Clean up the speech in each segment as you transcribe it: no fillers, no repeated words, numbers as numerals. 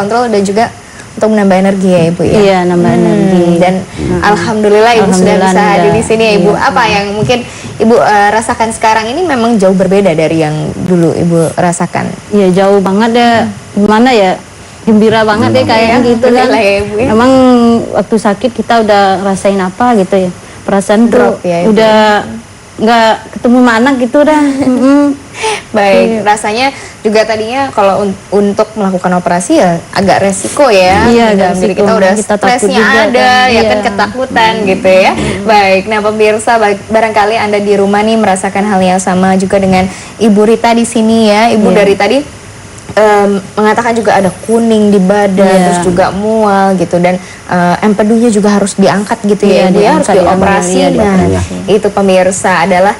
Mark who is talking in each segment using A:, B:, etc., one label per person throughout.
A: kontrol dan juga untuk menambah energi ya Ibu ya.
B: Iya, nambah energi.
A: Dan alhamdulillah Ibu sudah bisa hadir di sini ya Ibu.
B: Iya.
A: Apa yang mungkin Ibu rasakan sekarang ini memang jauh berbeda dari yang dulu Ibu rasakan?
B: Iya, jauh banget ya. Gimana ya? Gembira banget deh kayaknya gitu kan.
A: Ya, Ibu, ya.
B: Emang waktu sakit kita udah rasain apa gitu ya. Perasaan tuh
A: ya,
B: udah nggak ketemu sama anak gitu dah.
A: Baik, rasanya juga tadinya kalau untuk melakukan operasi ya agak resiko ya.
B: Iya,
A: dalam diri kita udah stresnya ada, ya kan ketakutan gitu ya. Baik, nah pemirsa barangkali Anda di rumah nih merasakan hal yang sama juga dengan Ibu Rita di sini ya. Ibu dari tadi mengatakan juga ada kuning di badan, terus juga mual gitu, dan empedunya juga harus diangkat gitu ya Ibu ya, harus dioperasi. Nah, itu pemirsa adalah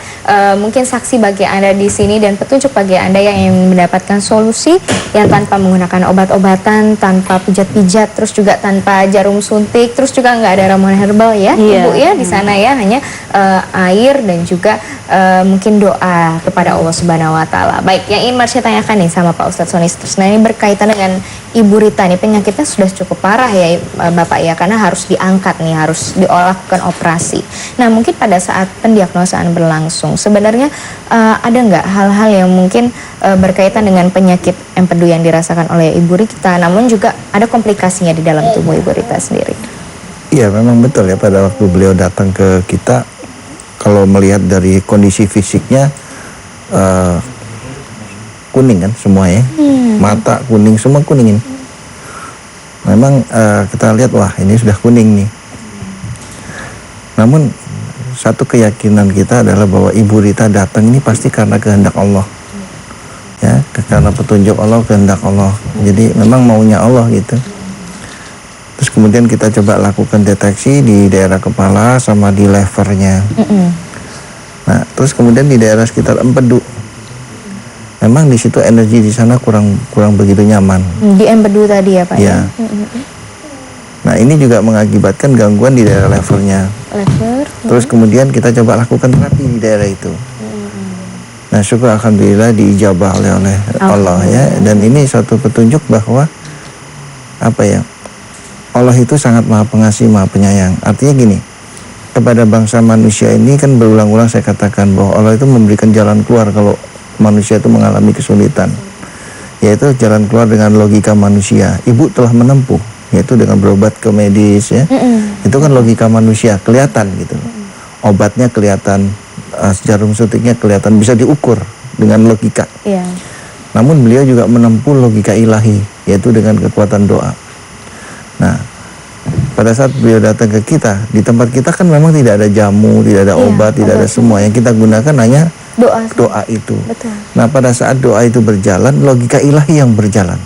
A: mungkin saksi bagi Anda di sini dan petunjuk bagi Anda yang ingin mendapatkan solusi yang tanpa menggunakan obat-obatan, tanpa pijat-pijat, terus juga tanpa jarum suntik, terus juga nggak ada ramuan herbal ya Ibu ya di sana ya, hanya air dan juga mungkin doa kepada Allah Subhanahu Wa Taala. Baik, yang ingin Marsha tanyakan nih sama Pak Ustadz Soni, nah ini berkaitan dengan Ibu Rita nih, penyakitnya sudah cukup parah ya Bapak ya, karena harus diangkat nih, harus dilakukan operasi. Nah mungkin pada saat pendiagnosaan berlangsung sebenarnya ada nggak hal-hal yang mungkin berkaitan dengan penyakit empedu yang dirasakan oleh Ibu Rita, namun juga ada komplikasinya di dalam tubuh Ibu Rita sendiri?
C: Iya, memang betul ya, pada waktu beliau datang ke kita, kalau melihat dari kondisi fisiknya kuning kan semua ya, mata kuning, semua kuning ini. Memang kita lihat, wah ini sudah kuning nih. Namun satu keyakinan kita adalah bahwa Ibu Rita datang ini pasti karena kehendak Allah, ya, karena petunjuk Allah, kehendak Allah. Jadi memang maunya Allah gitu. Terus kemudian kita coba lakukan deteksi di daerah kepala sama di levernya. Nah, terus kemudian di daerah sekitar empedu. Memang di situ energi di sana kurang begitu nyaman.
A: Di empedu tadi ya Pak?
C: Ya. Nah ini juga mengakibatkan gangguan di daerah levernya. Terus kemudian kita coba lakukan terapi di daerah itu. Nah syukur alhamdulillah diijabah oleh Allah ya. Dan ini suatu petunjuk bahwa apa ya, Allah itu sangat maha pengasih, maha penyayang. Artinya gini, kepada bangsa manusia ini kan berulang-ulang saya katakan bahwa Allah itu memberikan jalan keluar kalau manusia itu mengalami kesulitan, yaitu jalan keluar dengan logika manusia. Ibu telah menempuh, yaitu dengan berobat ke medis ya. Itu kan logika manusia, kelihatan gitu. Obatnya kelihatan, jarum suntiknya kelihatan, bisa diukur dengan logika. Namun beliau juga menempuh logika ilahi, yaitu dengan kekuatan doa. Nah, pada saat beliau datang ke kita, di tempat kita kan memang tidak ada jamu, tidak ada obat, tidak ada semua. Yang kita gunakan hanya doa itu. Betul. Nah pada saat doa itu berjalan, logika ilahi yang berjalan.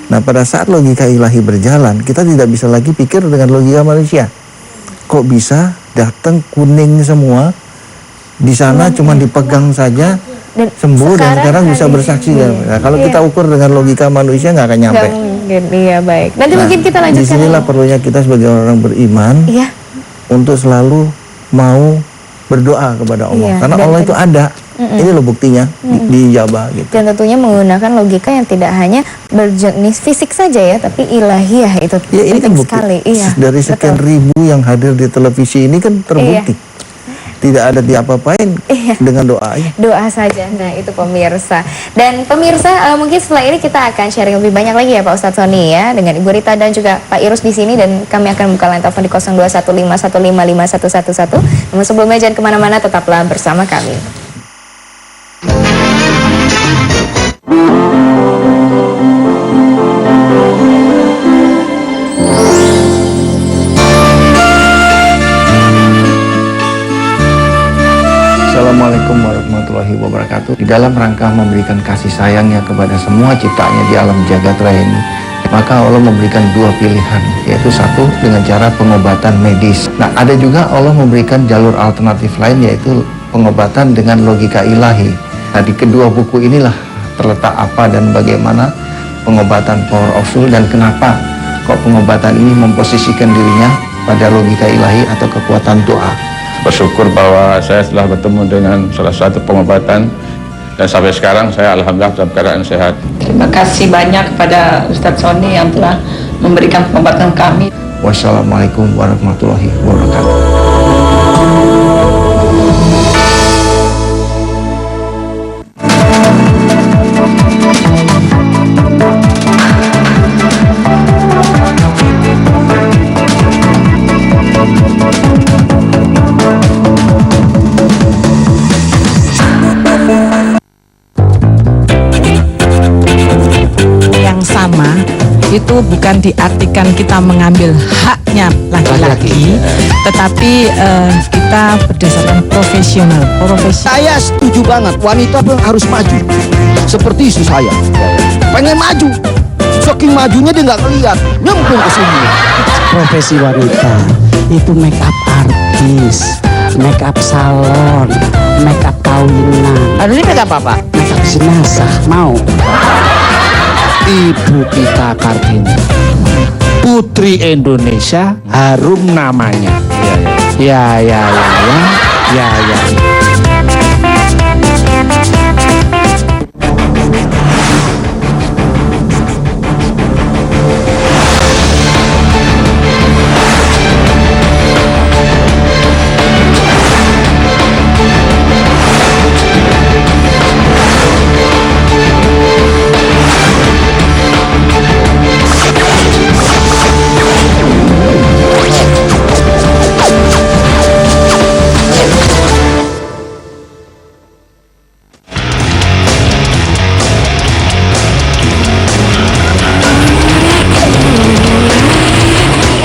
C: Nah pada saat logika ilahi berjalan, kita tidak bisa lagi pikir dengan logika manusia. Kok bisa datang kuning semua, di sana cuma dipegang saja dan sembuh, dan sekarang bisa bersaksi. Nah, kalau kita ukur dengan logika manusia nggak akan nyampe.
A: Iya baik. Nanti mungkin kita lanjutkan.
C: Disinilah perlunya kita sebagai orang beriman untuk selalu mau berdoa kepada Allah, karena Allah itu ada. Ini loh buktinya dijabah gitu.
A: Dan tentunya menggunakan logika yang tidak hanya berjenis fisik saja ya, tapi ilahiyah itu
C: ini kan bukti
A: sekali.
C: Dari sekian ribu yang hadir di televisi ini kan terbukti. Tidak ada diapa-apain dengan doa aja.
A: Doa saja. Nah itu pemirsa. Dan pemirsa mungkin setelah ini kita akan sharing lebih banyak lagi ya Pak Ustadz Soni ya, dengan Ibu Rita dan juga Pak Irus di sini, dan kami akan buka line telepon di 0215155111. Namun sebelumnya jangan kemana-mana, tetaplah bersama kami.
C: Assalamualaikum warahmatullahi wabarakatuh. Di dalam rangka memberikan kasih sayangnya kepada semua ciptaannya di alam jagat raya ini, maka Allah memberikan dua pilihan, yaitu satu dengan cara pengobatan medis. Nah ada juga Allah memberikan jalur alternatif lain, yaitu pengobatan dengan logika ilahi. Nah di kedua buku inilah terletak apa dan bagaimana pengobatan Power of Soul, dan kenapa kok pengobatan ini memposisikan dirinya pada logika ilahi atau kekuatan doa.
D: Bersyukur bahwa saya telah bertemu dengan salah satu pengobatan Dan sampai sekarang saya alhamdulillah dalam keadaan sehat.
E: Terima kasih banyak kepada Ustadz Sony yang telah memberikan pengobatan kami.
C: Wassalamualaikum warahmatullahi wabarakatuh.
F: Itu bukan diartikan kita mengambil haknya laki-laki, tetapi kita berdasarkan profesional.
G: Saya setuju banget, wanita pun harus maju. Seperti istri saya, pengen maju. Saking majunya dia nggak ngeliat, nyemplung ke sini.
H: Profesi wanita itu make up artis, make up salon, make up kawinan.
G: Aduh, ini make up apa?
H: Make up jenazah, mau?
G: Ibu kita Kartini, Putri Indonesia, harum namanya. Ya.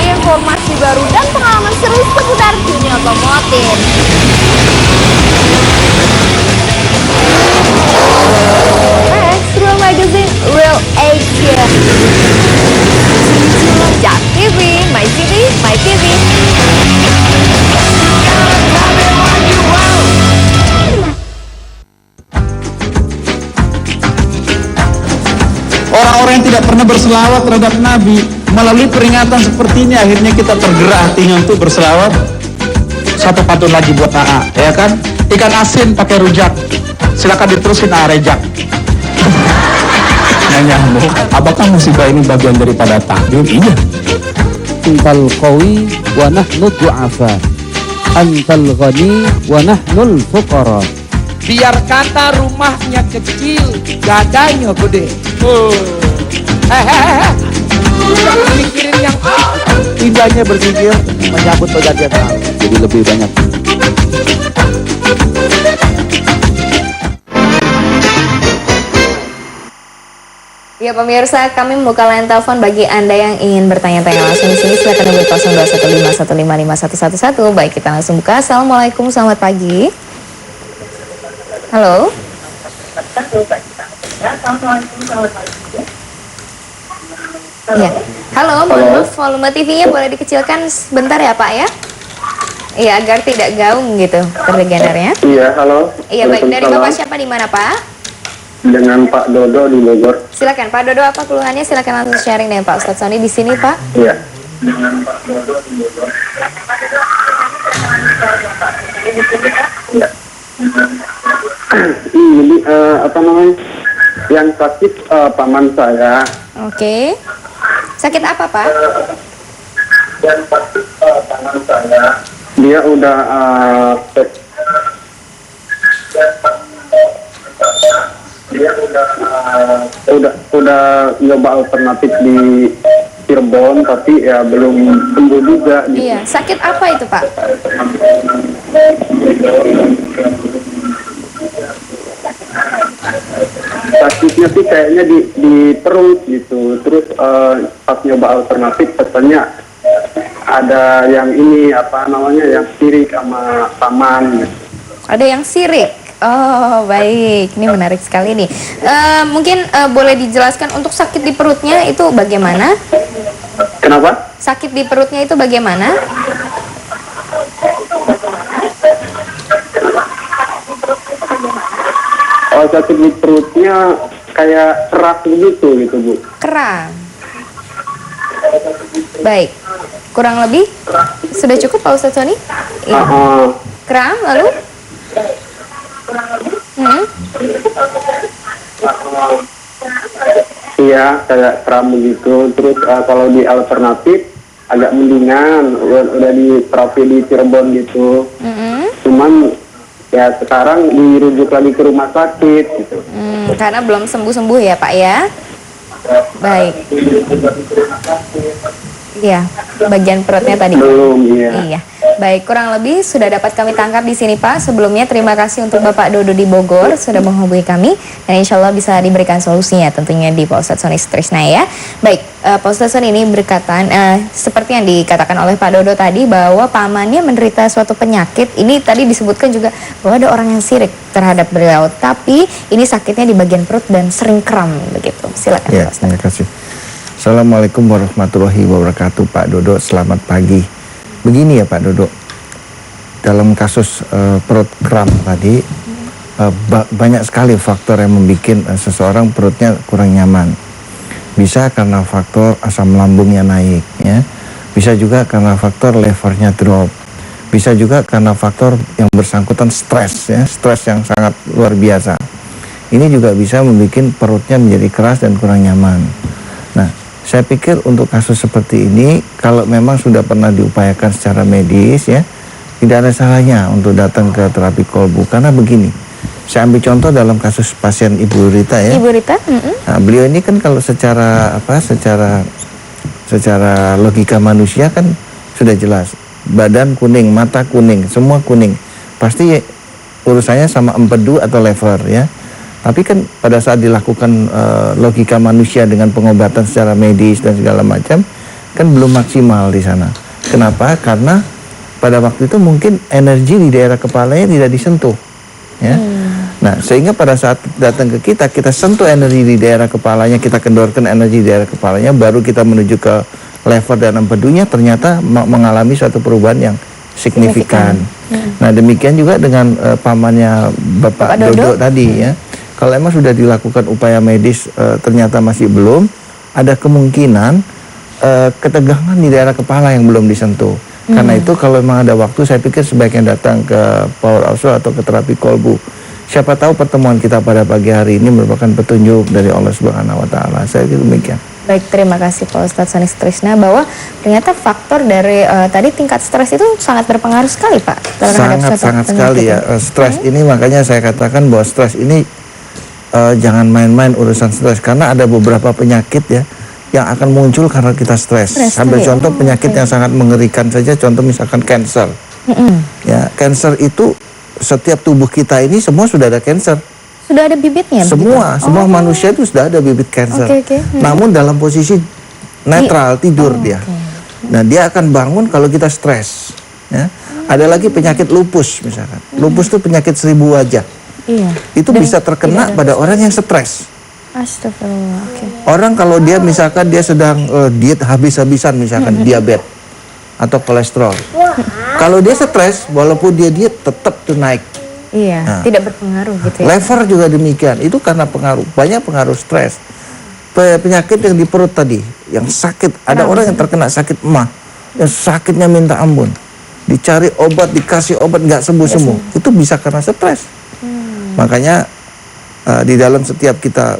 A: Informasi baru dan pengalaman seru seputar dunia otomotif. Real Magazine, Real Asia. Jak TV, My TV, My TV.
I: Orang-orang yang tidak pernah berselawat terhadap Nabi, melalui peringatan seperti ini akhirnya kita tergerak hatinya untuk berselawat. Satu pantun lagi buat AA, ya kan? Ikan asin pakai rujak, silakan diterusin AA rejak. Nah, nyambung. Apakah musibah ini bagian daripada takdir? Iya.
H: Antal qawi wa nahnu du'afa, antal ghani wa nahnul fuqara.
G: Biar kata rumahnya kecil, dadanya gede. Jangan mikirin yang tidaknya berpikir menyambut pergantian tahun.
H: Jadi lebih banyak.
A: Ya pemirsa, kami membuka line telepon bagi Anda yang ingin bertanya-tanya langsung di sini. Silakan hubungi 0215155111. Baik, kita langsung buka. Assalamualaikum, selamat pagi. Halo. Ya. Halo, mohon maaf, volume TV-nya boleh dikecilkan sebentar ya Pak ya? Iya, agar tidak gaung gitu terdengarnya.
J: Iya, halo.
A: Iya, baik. Dari Bapak siapa, di mana Pak?
J: Dengan Pak Dodo di Bogor.
A: Silakan Pak Dodo, apa keluhannya? Silakan langsung sharing dengan Pak Ustadz Sony di sini Pak.
J: Iya. Dengan Pak Dodo di Bogor. Iya. Ini apa namanya? Yang sakit paman saya.
A: Oke. Sakit apa Pak?
J: Yang sakit paman saya. Dia udah udah nyoba alternatif di Cirebon, tapi ya belum sembuh juga gitu.
A: Iya, sakit apa itu Pak?
J: Sakitnya sih kayaknya di perut gitu. Terus pas nyoba alternatif katanya ada yang ini apa namanya, yang sirik sama paman gitu.
A: Ada yang sirik. Oh baik, ini menarik sekali nih. Mungkin boleh dijelaskan untuk sakit di perutnya itu bagaimana?
J: Kenapa?
A: Sakit di perutnya itu bagaimana?
J: Oh, sakit di perutnya kayak keras begitu gitu Bu.
A: Keras. Baik, kurang lebih sudah cukup Pak Ustadz Sony? Iya. Kram lalu?
J: Iya, kayak kram begitu. Terus kalau di alternatif agak mendingan, udah di terapi di Cirebon gitu. Cuman ya sekarang dirujuk lagi ke rumah sakit gitu.
A: Karena belum sembuh-sembuh ya Pak ya. Baik. Iya, bagian perutnya tadi.
J: Belum, iya.
A: Iya. Baik, kurang lebih sudah dapat kami tangkap di sini Pak. Sebelumnya terima kasih untuk Bapak Dodo di Bogor sudah menghubungi kami dan insya Allah bisa diberikan solusinya tentunya di Pak Ustadz Soni Sutrisna ya. Baik, Pak Ustadz Soni ini berkatan seperti yang dikatakan oleh Pak Dodo tadi bahwa pamannya menderita suatu penyakit. Ini tadi disebutkan juga bahwa ada orang yang sirik terhadap beliau, tapi ini sakitnya di bagian perut dan sering kram begitu. Silakan
C: Ya,
A: Pak Ustadz.
C: terima kasih. Assalamualaikum warahmatullahi wabarakatuh Pak Dodo, selamat pagi. Begini ya Pak Dodo, dalam kasus perut kram tadi banyak sekali faktor yang membuat seseorang perutnya kurang nyaman. Bisa karena faktor asam lambungnya naik ya, bisa juga karena faktor levernya drop, bisa juga karena faktor yang bersangkutan stres ya, stres yang sangat luar biasa. Ini juga bisa membuat perutnya menjadi keras dan kurang nyaman. Nah, saya pikir untuk kasus seperti ini, kalau memang sudah pernah diupayakan secara medis ya, tidak ada salahnya untuk datang ke terapi kolbu. Karena begini, saya ambil contoh dalam kasus pasien Ibu Rita ya.
A: Ibu Rita?
C: Nah, beliau ini kan kalau secara logika manusia kan sudah jelas. Badan kuning, mata kuning, semua kuning. Pasti urusannya sama empedu atau lever ya. Tapi kan pada saat dilakukan logika manusia dengan pengobatan secara medis dan segala macam, kan belum maksimal di sana. Kenapa? Karena pada waktu itu mungkin energi di daerah kepalanya tidak disentuh. Ya. Nah, sehingga pada saat datang ke kita sentuh energi di daerah kepalanya, kita kendorkan energi di daerah kepalanya, baru kita menuju ke lever dan empedunya, ternyata mengalami suatu perubahan yang signifikan. Nah, demikian juga dengan pamannya Bapak Dodo tadi ya. Kalau emang sudah dilakukan upaya medis ternyata masih belum, ada kemungkinan ketegangan di daerah kepala yang belum disentuh. Karena itu kalau memang ada waktu, saya pikir sebaiknya datang ke Power Ausol atau ke terapi kolbu. Siapa tahu pertemuan kita pada pagi hari ini merupakan petunjuk dari Allah Subhanahu wa taala. Saya kira demikian.
A: Baik, terima kasih Pak Ustadz Soni Sutrisna bahwa ternyata faktor dari tadi tingkat stres itu sangat berpengaruh sekali Pak terhadap
C: sangat sekali ya. Stres ini makanya saya katakan bahwa stres ini jangan main-main urusan stres, karena ada beberapa penyakit ya yang akan muncul karena kita stres. Ambil contoh penyakit yang sangat mengerikan saja, contoh misalkan cancer. Ya, cancer itu setiap tubuh kita ini semua sudah ada cancer.
A: Sudah ada bibitnya?
C: Semua manusia itu sudah ada bibit cancer. Namun dalam posisi netral tidur dia. Nah, dia akan bangun kalau kita stres. Ya. Ada lagi penyakit lupus misalkan. Lupus itu penyakit 1000 wajah.
A: Iya.
C: Itu bisa terkena pada orang yang stres.
A: Astagfirullah.
C: Orang kalau dia misalkan dia sedang diet habis-habisan misalkan diabetes atau kolesterol. Kalau dia stres, walaupun dia diet tetap tuh naik.
A: Iya,
C: Nah,
A: tidak berpengaruh gitu ya.
C: Lever juga demikian. Itu karena banyak pengaruh stres. Penyakit yang di perut tadi, yang sakit, ada orang yang terkena sakit emah, yang sakitnya minta ampun. Dicari obat, dikasih obat nggak sembuh-sembuh. Itu bisa karena stres. Makanya di dalam setiap kita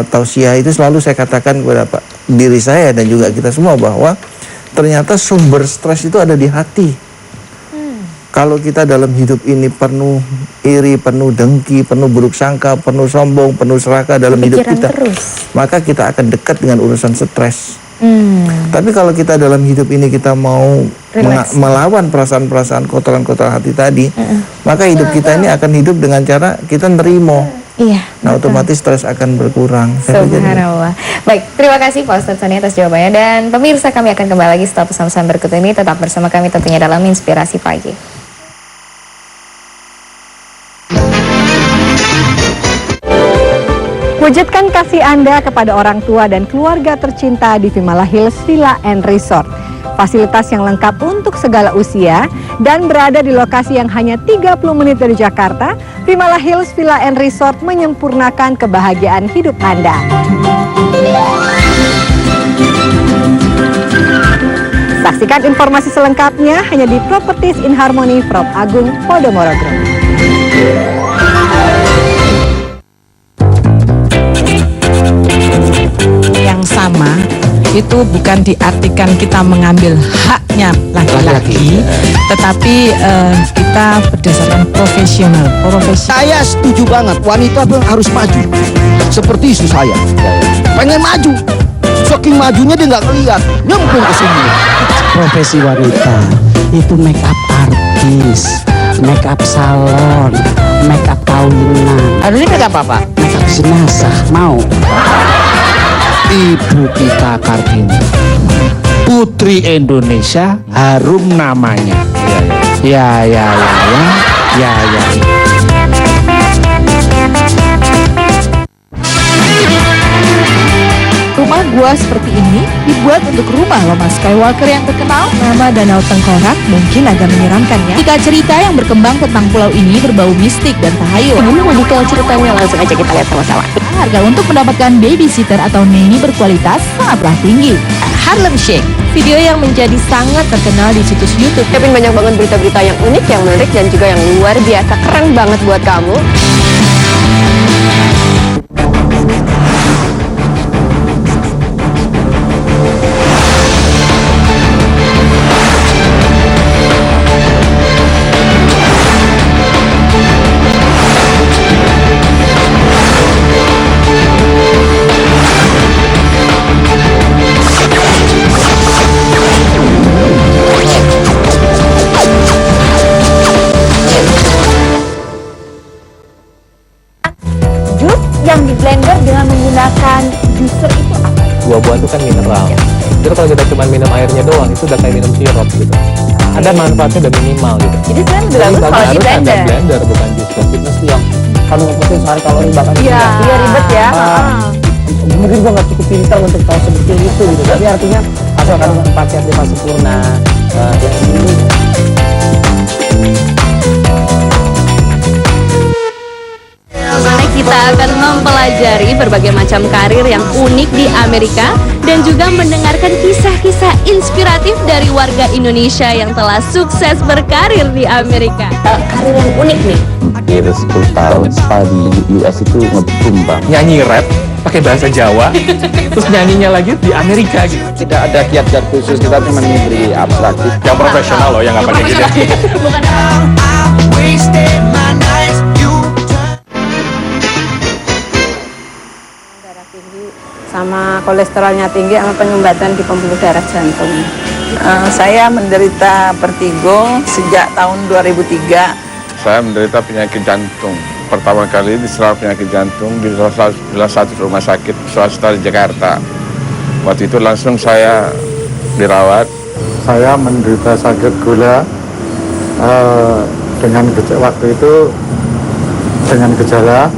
C: tausiah itu selalu saya katakan kepada diri saya dan juga kita semua bahwa ternyata sumber stres itu ada di hati. Kalau kita dalam hidup ini penuh iri, penuh dengki, penuh buruk sangka, penuh sombong, penuh serakah dalam hidup kita, maka kita akan dekat dengan urusan stres. Tapi kalau kita dalam hidup ini kita mau melawan perasaan-perasaan kotoran-kotoran hati tadi, maka hidup kita ini akan hidup dengan cara kita nerimo.
A: Iya.
C: Nah, otomatis stres akan berkurang.
A: Subhanallah. Baik, terima kasih Pak Ustadz Soni atas jawabannya, dan pemirsa kami akan kembali lagi setelah pesan-pesan berikut ini. Tetap bersama kami tentunya dalam Inspirasi Pagi.
K: Wujudkan kasih Anda kepada orang tua dan keluarga tercinta di Vimala Hills Villa and Resort. Fasilitas yang lengkap untuk segala usia dan berada di lokasi yang hanya 30 menit dari Jakarta, Vimala Hills Villa and Resort menyempurnakan kebahagiaan hidup Anda. Saksikan informasi selengkapnya hanya di Properties in Harmony from Agung Podomoro Group.
F: yang sama itu bukan diartikan kita mengambil haknya laki-laki, tetapi kita berdasarkan profesional.
G: Saya setuju banget, wanita pun harus maju. Seperti istri saya, pengen maju. Saking majunya dia nggak ngeliat, nyemplung ke sini.
H: Profesi wanita itu make up artis, make up salon, make up kawinan.
G: Ini make up apa?
H: Make up jenazah, mau?
I: Ibu Tita Kartini, Putri Indonesia, harum namanya. Ya.
K: Rumah gua seperti ini dibuat untuk rumah Loma Skywalker yang terkenal. Nama Danau Tengkorak mungkin agak menyeramkan ya. Jika cerita yang berkembang tentang pulau ini berbau mistik dan tahayul.
A: Sebelum mau detail ceritanya, langsung aja kita lihat sama-sama.
K: Harga untuk mendapatkan babysitter atau nanny berkualitas sangatlah tinggi. Harlem Shake, video yang menjadi sangat terkenal di situs YouTube.
A: Kevin, banyak banget berita-berita yang unik, yang menarik, dan juga yang luar biasa keren banget buat kamu.
K: Yang di blender dengan menggunakan juicer itu apa?
L: Buah-buahan itu kan mineral. Jadi kalau kita cuma minum airnya doang, itu udah kayak minum sirup gitu. Ada manfaatnya udah minimal gitu.
A: Jadi sebenarnya lebih bagus kalau di blender.
L: Ada blender bukan juicer. Fitness tuh yang kamu ngikutin sehari kalori bahkan
K: Iya, ribet ya.
L: mungkin gua nggak cukup pintar untuk tahu seperti itu gitu. Tapi artinya asal kandungan 4 sehat 5 sempurna yang ini.
B: Kita akan mempelajari berbagai macam karir yang unik di Amerika dan juga mendengarkan kisah-kisah inspiratif dari warga Indonesia yang telah sukses berkarir di Amerika.
A: Karir yang unik nih.
M: Kira 10 tahun studi di US itu ngekumbang.
L: Nyanyi rap pakai bahasa Jawa, terus nyanyinya lagi di Amerika gitu.
M: Tidak ada kiat-kiat khusus, kita cuma memberi abstraktif.
D: Yang profesional loh, yang nggak pakai gini.
B: Sama kolesterolnya tinggi sama penyumbatan di pembuluh darah jantung.
E: Saya menderita vertigo sejak tahun 2003.
D: Saya menderita penyakit jantung. Pertama kali diserang penyakit jantung di salah satu rumah sakit swasta di Jakarta. Waktu itu langsung saya dirawat.
N: Saya menderita sakit gula dengan waktu itu dengan gejala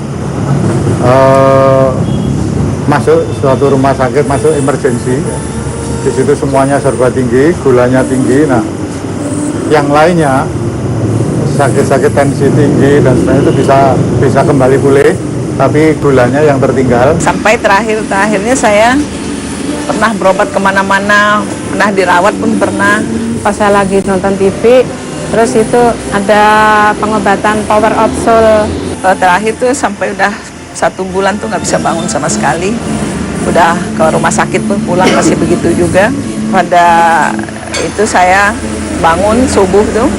N: masuk suatu rumah sakit, masuk emergensi. Di situ semuanya serba tinggi, gulanya tinggi. Nah, yang lainnya sakit-sakit tensi tinggi dan sebagainya itu bisa kembali pulih, tapi gulanya yang tertinggal.
E: Sampai terakhirnya saya pernah berobat kemana-mana, pernah dirawat pun pernah.
B: Pas saya lagi nonton TV, terus itu ada pengobatan Power of Soul.
E: Terakhir tuh sampai udah 1 bulan tuh nggak bisa bangun sama sekali. Udah ke rumah sakit pun pulang masih begitu juga. Pada itu saya bangun subuh tuh,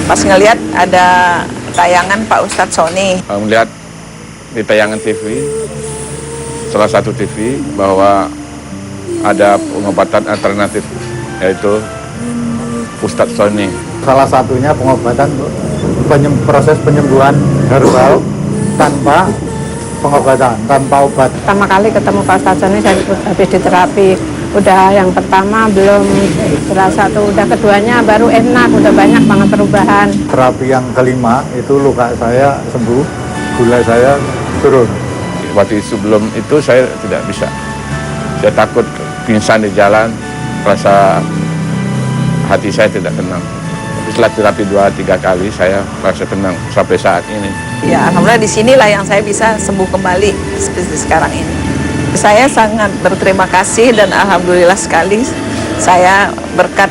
E: pas ngelihat ada tayangan Pak Ustadz Sony.
D: Melihat di tayangan TV, salah satu TV, bahwa ada pengobatan alternatif, yaitu Ustadz Sony.
N: Salah satunya pengobatan proses penyembuhan herbal tanpa pengobatan, tanpa obat.
B: Pertama kali ketemu Pak Ustadz Sony saya habis di terapi. Udah yang pertama belum berasa tuh, udah keduanya baru enak, udah banyak banget perubahan.
N: Terapi yang kelima itu luka saya sembuh, gula saya turun.
D: Waktu sebelum itu saya tidak bisa. Saya takut pingsan di jalan, rasa hati saya tidak tenang. Tapi setelah terapi 2-3 kali saya merasa tenang sampai saat ini.
E: Ya, alhamdulillah di sinilah yang saya bisa sembuh kembali seperti sekarang ini. Saya sangat berterima kasih dan alhamdulillah sekali saya berkat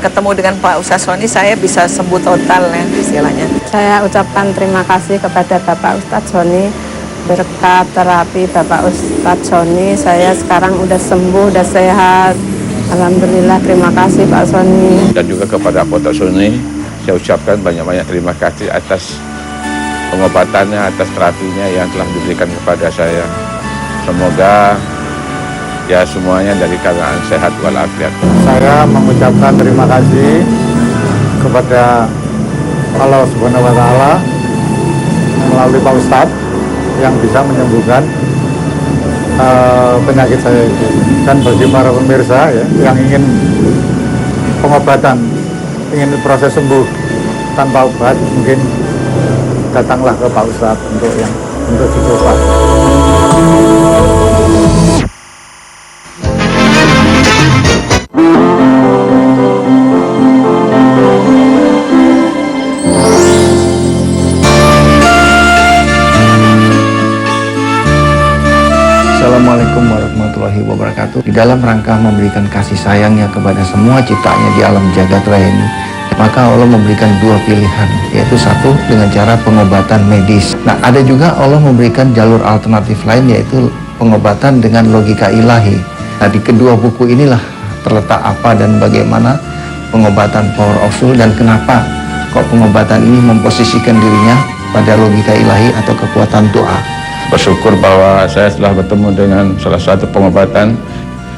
E: ketemu dengan Pak Ustadz Sony, saya bisa sembuh total ya istilahnya.
B: Saya ucapkan terima kasih kepada Bapak Ustadz Sony
O: Berkat terapi Bapak Ustadz Sony, saya sekarang udah sembuh, udah sehat. Alhamdulillah, terima kasih Pak Sony.
D: Dan juga kepada Pak Sony, saya ucapkan banyak-banyak terima kasih atas pengobatannya, atas terapinya yang telah diberikan kepada saya. Semoga ya semuanya dari keadaan sehat walafiat.
N: Saya mengucapkan terima kasih kepada Allah Subhanahu wa Ta'ala melalui Pak Ustadz yang bisa menyembuhkan penyakit saya itu. Dan bagi para pemirsa ya, yang ingin pengobatan, ingin proses sembuh tanpa obat, mungkin datanglah ke Pak Ustadz untuk dicoba.
C: Assalamualaikum warahmatullahi wabarakatuh. Di dalam rangka memberikan kasih sayangnya kepada semua ciptaannya di alam jagat raya ini, maka Allah memberikan dua pilihan, yaitu satu dengan cara pengobatan medis. Nah, ada juga Allah memberikan jalur alternatif lain, yaitu pengobatan dengan logika ilahi. Nah, di kedua buku inilah terletak apa dan bagaimana pengobatan Power of Soul dan kenapa kok pengobatan ini memposisikan dirinya pada logika ilahi atau kekuatan doa.
D: Bersyukur bahwa saya telah bertemu dengan salah satu pengobatan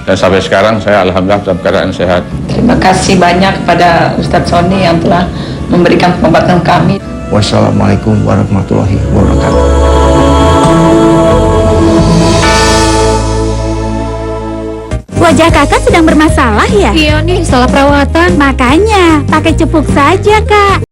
D: dan sampai sekarang saya alhamdulillah dalam keadaan sehat.
E: Terima kasih banyak kepada Ustadz Sony yang telah memberikan pengobatan kami.
C: Wassalamualaikum warahmatullahi wabarakatuh.
P: Wajah kakak sedang bermasalah ya?
Q: Iya nih, salah perawatan.
P: Makanya, pakai cepuk saja kak.